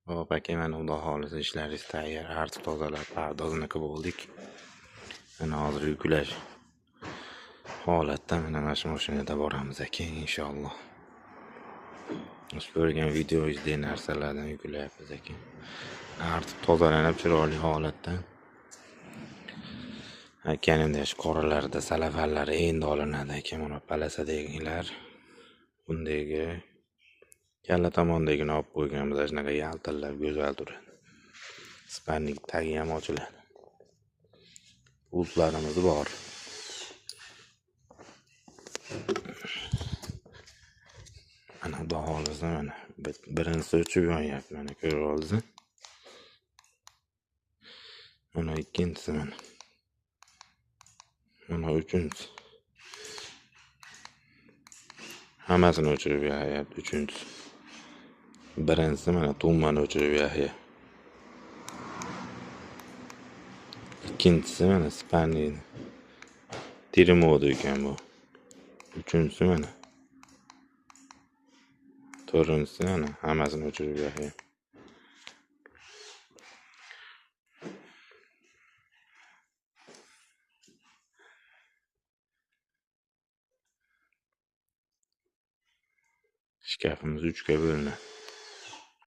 Hop aka, mana xudo xohlasa ishlaringiz tayyor. Artib tozalab, pardozini qilib oldik. Mana hozir yuklash holatda mana shu mashinada boramiz aka, inshaalloh. Siz ko'rgan videoyingizdagi narsalardan yuklayapmiz aka. Artib tozalanib chiroyli holatda. Akaning shu qoralarda salafallari endi olinadi aka. Mana palasadagilar bundagi kalla tomondagini olib qo'yganmiz. Shunaqa yaltillab go'zal turadi. Spanning tagi ham ochiladi. Pultlarimiz bor. Mana xudo xohlasa mana birinchisi o'chib yonyapti, mana ko'rib oldingiz. Mana ikkinchisi mana. Mana uchinchisi. Hammasini o'chirib yonyapti uchinchisi. Birinchisi mana tummani o'chirib yonyapti. İkincisi mana spanning termodu ekan bu. Uchinchisi mana. To'rtinchisi mana hammasini o'chirib yonyapti. Shkafimiz 3 ga bo'linadi.